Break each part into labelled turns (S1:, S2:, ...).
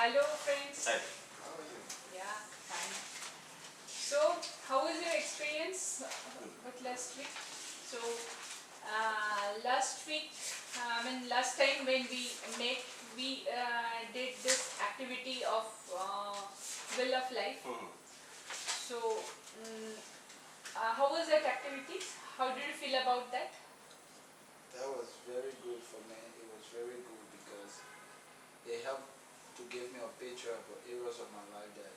S1: Hello friends.
S2: Hi.
S3: How are you?
S1: Yeah, fine. So, how was your experience with last week? So, last week, last time when we met, we did this activity of Will of Life. So, how was that activity? How did you feel about that?
S3: That was very good for me. It was very good because it helped to give me a picture of the areas of my life that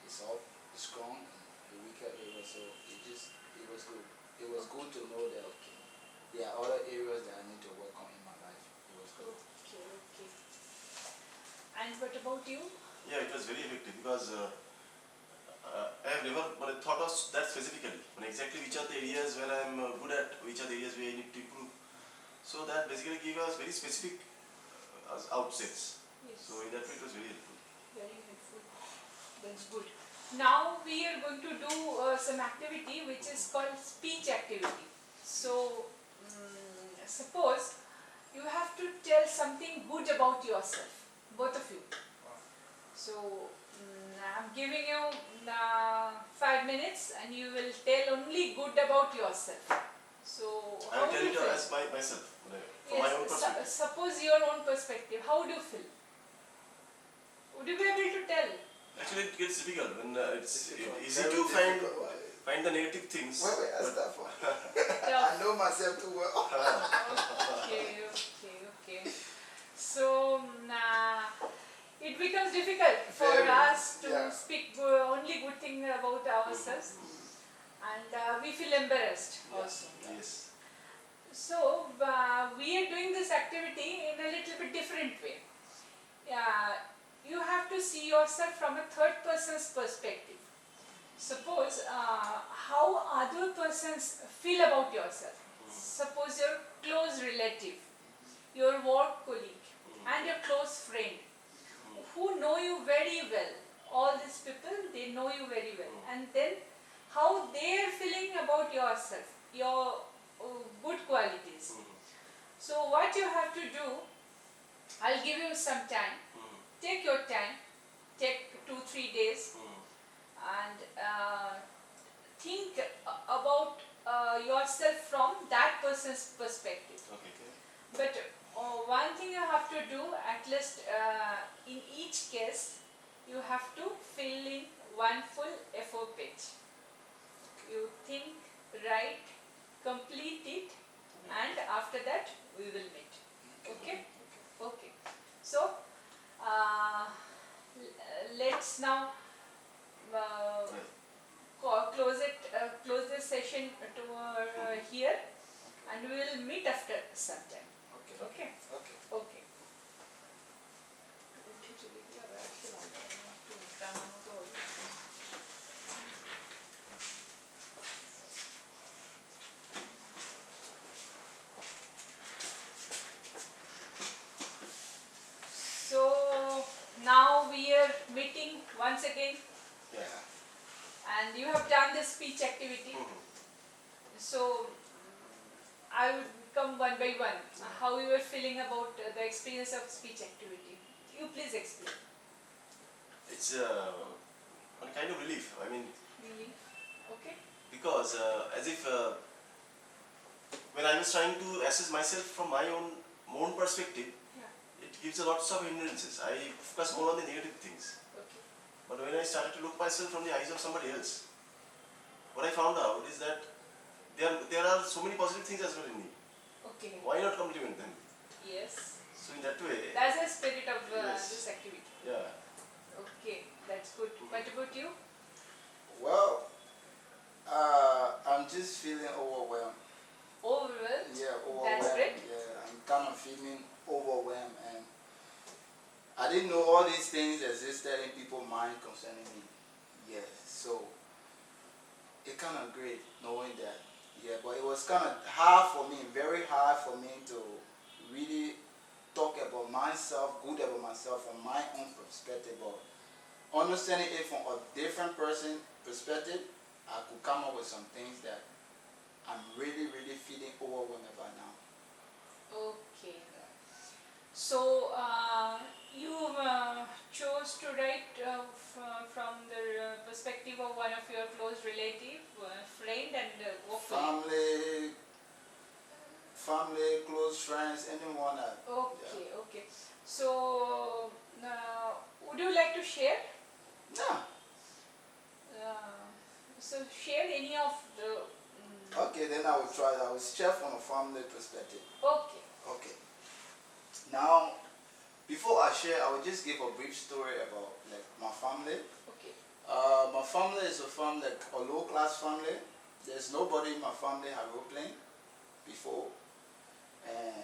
S3: is up, is strong, and the weaker areas. So it was good. It was good to know that there are other areas that I need to work on in my life. It was good.
S1: Okay. And what about you?
S2: Yeah, it was very effective because I have never thought of that specifically. Exactly which are the areas where I am good at, which are the areas where I need to improve. So that basically gave us very specific outsets.
S1: Yes.
S2: So in that way it was very helpful.
S1: Very helpful. That's good. Now we are going to do some activity which is called speech activity. So, suppose you have to tell something good about yourself, both of you. So, I'm giving you 5 minutes and you will tell only good about yourself. So,
S2: I
S1: how
S2: will
S1: do
S2: tell
S1: you
S2: it
S1: feel?
S2: as myself, from my own perspective.
S1: Suppose your own perspective, how do you feel? Would you be able to tell?
S2: Actually, it gets difficult when it's easy
S3: Very
S2: to
S3: difficult.
S2: find the negative things.
S3: Where I start from?
S1: Tough.
S3: I know myself too well.
S1: Okay. So, it becomes difficult for
S3: Very,
S1: us to
S3: yeah.
S1: speak only good thing about ourselves, and we feel embarrassed also.
S2: Yes.
S1: So, we are doing this activity in a little bit different way. You have to see yourself from a third person's perspective. Suppose how other persons feel about yourself. Suppose your close relative, your work colleague, and your close friend who know you very well. All these people, they know you very well. And then how they are feeling about yourself, your good qualities. So what you have to do, I'll give you some time. Take your time, take 2-3 days, and think about yourself from that person's perspective.
S2: Okay.
S1: But one thing you have to do, at least in each case, you have to fill in one full A4 page. You think, write, complete it, and after that we will meet. Okay? Okay. So, let's now close this session to here, and we will meet after some time. Okay? Okay. So now we are meeting once again,
S2: Yeah.
S1: and you have done the speech activity. So I would come one by one. How you are feeling about the experience of speech activity? You please explain.
S2: It's a kind of relief.
S1: Really? Okay.
S2: Because as if when I was trying to assess myself from my own perspective, it gives a lots of hindrances. I focus more on the negative things.
S1: Okay.
S2: But when I started to look myself from the eyes of somebody else, what I found out is that there are so many positive things as well in me.
S1: Okay.
S2: Why not compliment them?
S1: Yes.
S2: So in that way,
S1: That's the spirit of
S2: Yes.
S1: this activity.
S2: yeah.
S1: Okay, that's good. What about you?
S3: Well, I'm just feeling overwhelmed.
S1: Overwhelmed?
S3: Yeah,
S1: That's
S3: overwhelmed.
S1: great.
S3: Yeah, I'm kind of feeling overwhelmed, and I didn't know all these things existed in people's mind concerning me. Yeah, so it kind of great knowing that. Yeah, but it was kind of hard for me, very hard for me to really talk about myself, good about myself from my own perspective, but understanding it from a different person perspective, I could come up with some things that I'm really feeling overwhelmed about now.
S1: Okay. So you chose to write from the perspective of one of your close relative, friend, and vocally.
S3: Family, close friends, anyone.
S1: Okay, okay. So would you like to share?
S3: Yeah.
S1: So share any of the.
S3: Okay, then I will try. I will share from a family perspective.
S1: Okay.
S3: Okay. Now, before I share, I will just give a brief story about like my family.
S1: Okay.
S3: My family is a family, like a low-class family. There's nobody in my family have aeroplane before, and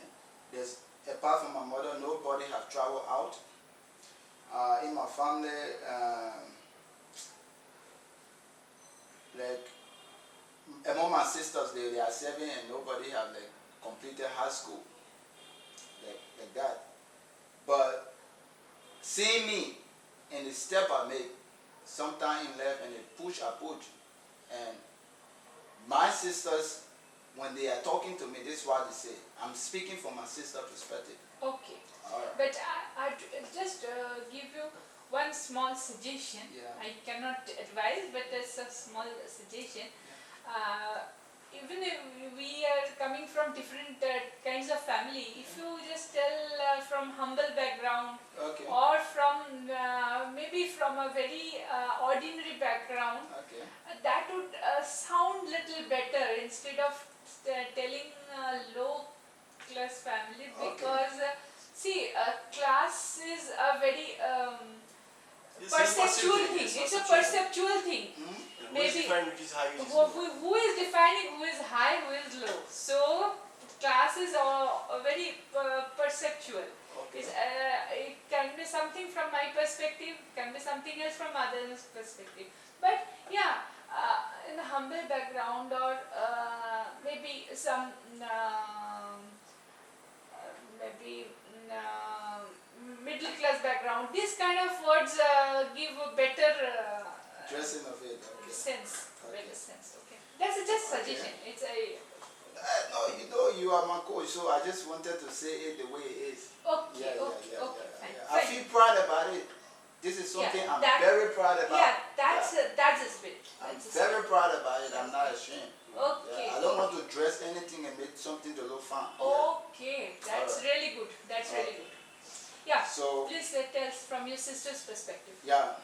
S3: there's apart from my mother, nobody have traveled out. In my family, like among my sisters, they are 7, and nobody have like completed high school, like that. But seeing me and the step I make, sometime in life, and the push I push, and my sisters, when they are talking to me, this is what they say. I'm speaking from my sister perspective.
S1: Okay.
S3: Alright.
S1: But I just give you one small suggestion.
S3: Yeah.
S1: I cannot advise, but it's a small suggestion. Even if we are coming from different kinds of family, if you just tell from humble background,
S3: Okay.
S1: or from maybe from a very ordinary background,
S3: Okay.
S1: that would sound little better instead of telling low class family, because see, class is a very
S2: It's a
S1: perceptual
S2: perceptual
S1: thing.
S2: thing,
S1: It's a
S2: perceptual.
S1: perceptual thing.
S3: Hmm?
S2: Who is
S1: Maybe-
S2: defined which is high, which is
S1: Who
S2: low?
S1: is defining who is high, who is low? So class is very perceptual.
S3: Okay.
S1: It can be something from my perspective, can be something else from others' perspective. But yeah, in a humble background, or maybe some maybe middle class background, these kind of words give a better
S3: Dressing of it. Okay.
S1: sense,
S3: Okay.
S1: better sense. Okay, that's just
S3: Okay.
S1: suggestion. It's a
S3: No, you know you are my coach, so I just wanted to say it the way it is.
S1: okay, okay, fine.
S3: I feel proud about it. This is something I'm very proud about.
S1: Yeah, that's a spirit.
S3: I'm
S1: That's a
S3: very proud about it. I'm not ashamed.
S1: Okay.
S3: Yeah, I don't want to dress anything and make something to look fun.
S1: Okay, that's
S3: Alright.
S1: really good. That's really good. Yeah.
S3: So
S1: Please tell us from your sister's perspective.
S3: yeah,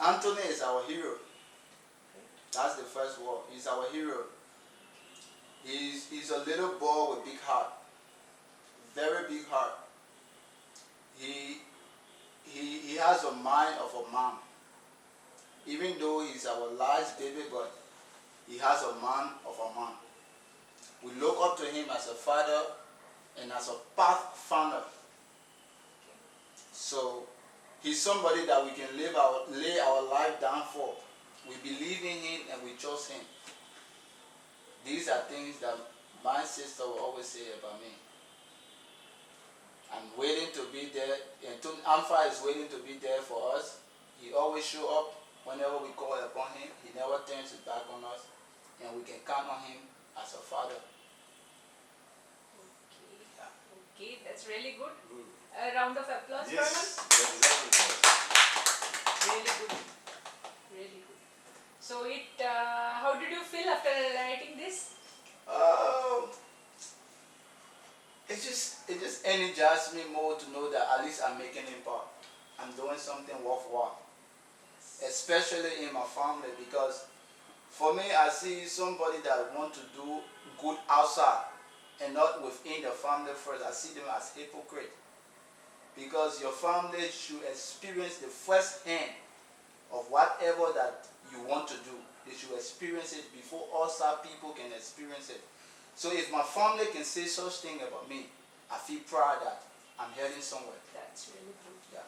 S3: Anthony is our hero. That's the first word. He's our hero. He's a little boy with big heart, very big heart. He has a mind of a man. Even though he's our last baby, but he has a mind of a man. We look up to him as a father and as a pathfinder. So he's somebody that we can lay our life down for. We believe in him and we trust him. These are things that my sister will always say about me. I'm waiting to be there, and Amfa is waiting to be there for us. He always show up whenever we call upon him. He never turns his back on us, and we can count on him as a father.
S1: Okay.
S3: Yeah.
S1: Okay, that's really good. A round of applause
S2: Yes,
S1: for him.
S2: that's exactly.
S1: Really good. Really good. So how did you feel after writing this?
S3: It just energized me more to know that at least I'm making impact. I'm doing something worthwhile, especially in my family, because for me, I see somebody that want to do good outside and not within the family first. I see them as hypocrite, because your family should experience the first hand of whatever that you want to do. They should experience it before outside people can experience it. So if my family can say such thing about me, I feel proud that I'm heading somewhere.
S1: That's really good.
S3: Yeah.